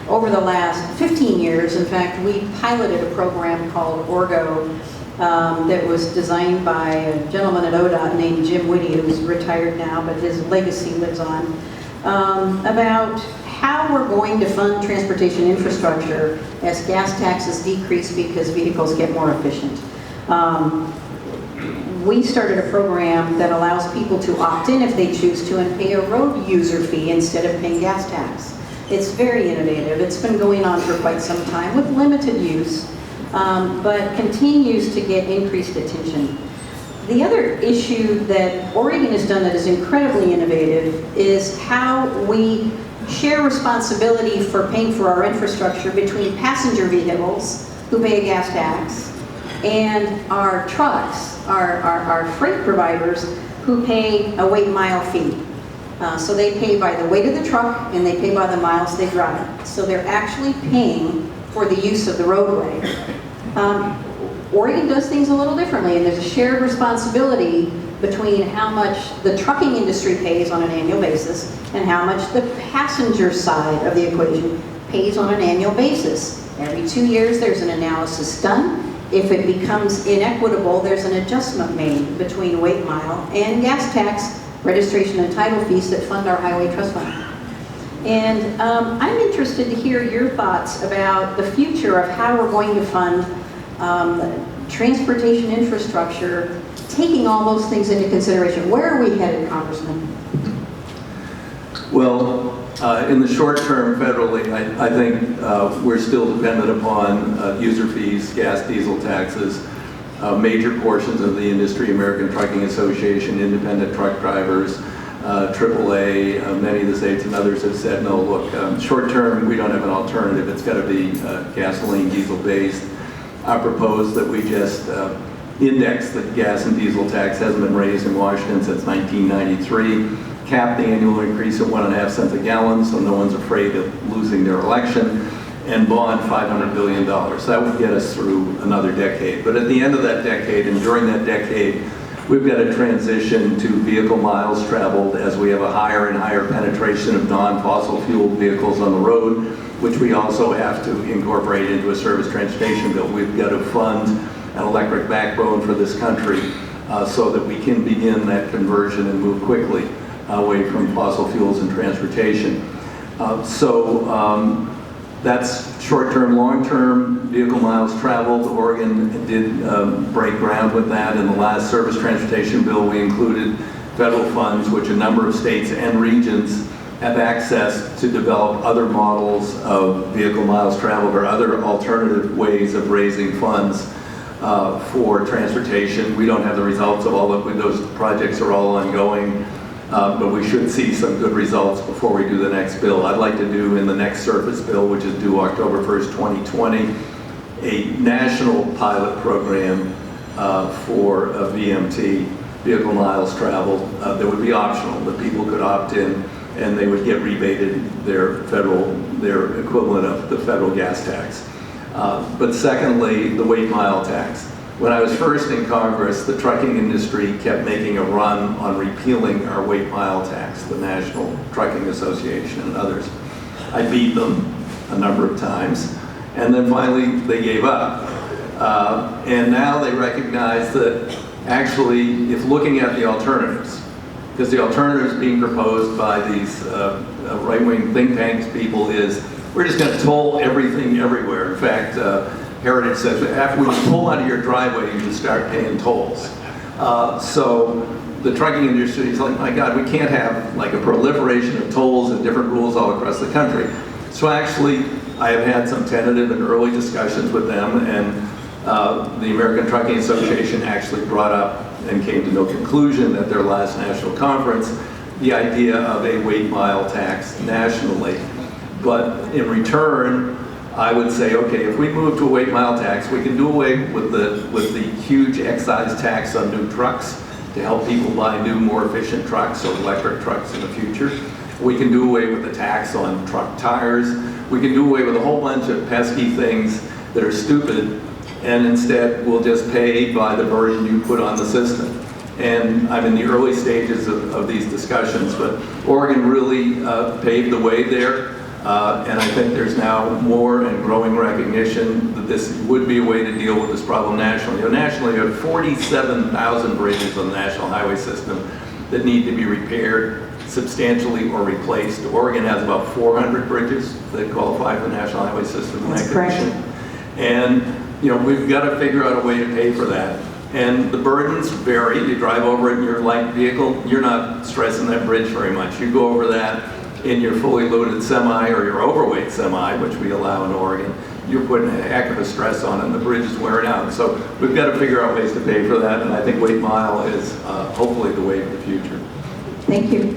over the last 15 years, in fact, we piloted a program called Orgo that was designed by a gentleman at ODOT named Jim Whitty, who's retired now, but his legacy lives on, about how we're going to fund transportation infrastructure as gas taxes decrease because vehicles get more efficient. We started a program that allows people to opt in if they choose to and pay a road user fee instead of paying gas tax. It's very innovative. It's been going on for quite some time with limited use, but continues to get increased attention. The other issue that Oregon has done that is incredibly innovative is how we share responsibility for paying for our infrastructure between passenger vehicles, who pay a gas tax, and our trucks, our freight providers, who pay a weight mile fee. So they pay by the weight of the truck and they pay by the miles they drive. So they're actually paying for the use of the roadway. Oregon does things a little differently, and there's a shared responsibility between how much the trucking industry pays on an annual basis and how much the passenger side of the equation pays on an annual basis. Every 2 years there's an analysis done. If it becomes inequitable, there's an adjustment made between weight mile and gas tax, registration and title fees that fund our highway trust fund. And I'm interested to hear your thoughts about the future of how we're going to fund transportation infrastructure, taking all those things into consideration. Where are we headed, Congressman? Well, in the short term federally, I think we're still dependent upon user fees, gas, diesel taxes. Major portions of the industry, American Trucking Association, independent truck drivers, AAA, many of the states and others have said, no, look, short term, we don't have an alternative. It's got to be gasoline, diesel based. I propose that we just index the gas and diesel tax, hasn't been raised in Washington since 1993. Cap the annual increase at 1.5 cents a gallon so no one's afraid of losing their election, and bond $500 billion. That would get us through another decade. But at the end of that decade, and during that decade, we've got to transition to vehicle miles traveled as we have a higher and higher penetration of non-fossil fuel vehicles on the road, which we also have to incorporate into a service transportation bill. We've got to fund an electric backbone for this country so that we can begin that conversion and move quickly away from fossil fuels and transportation. That's short-term. Long-term, vehicle miles traveled. Oregon did break ground with that. In the last service transportation bill, we included federal funds, which a number of states and regions have access to develop other models of vehicle miles traveled or other alternative ways of raising funds for transportation. We don't have the results of all of those projects are all ongoing. But we should see some good results before we do the next bill. I'd like to do in the next surface bill, which is due October 1st, 2020, a national pilot program for a VMT, vehicle miles traveled, that would be optional, that people could opt in and they would get rebated their equivalent of the federal gas tax. But secondly, the weight mile tax. When I was first in Congress, the trucking industry kept making a run on repealing our weight mile tax, the National Trucking Association and others. I beat them a number of times, and then finally they gave up. And now they recognize that actually, if looking at the alternatives, because the alternatives being proposed by these right-wing think tanks people is, we're just going to toll everything everywhere. In fact, Heritage says that after when you pull out of your driveway, you just start paying tolls. So the trucking industry is like, my God, we can't have like a proliferation of tolls and different rules all across the country. So actually, I have had some tentative and early discussions with them, and the American Trucking Association actually brought up and came to no conclusion at their last national conference the idea of a weight mile tax nationally. But in return, I would say, okay, if we move to a weight mile tax, we can do away with the huge excise tax on new trucks to help people buy new, more efficient trucks or electric trucks in the future. We can do away with the tax on truck tires. We can do away with a whole bunch of pesky things that are stupid, and instead we'll just pay by the burden you put on the system. And I'm in the early stages of these discussions, but Oregon really paved the way there. And I think there's now more and growing recognition that this would be a way to deal with this problem nationally. Nationally, you have 47,000 bridges on the national highway system that need to be repaired substantially or replaced. Oregon has about 400 bridges that qualify for the national highway system in that condition. And we've got to figure out a way to pay for that. And the burdens vary. You drive over it in your light vehicle, you're not stressing that bridge very much. You go over that in your fully loaded semi or your overweight semi, which we allow in Oregon, you're putting a heck of a stress on it, and the bridge is wearing out. So we've got to figure out ways to pay for that, and I think weight mile is hopefully the way of the future. Thank you.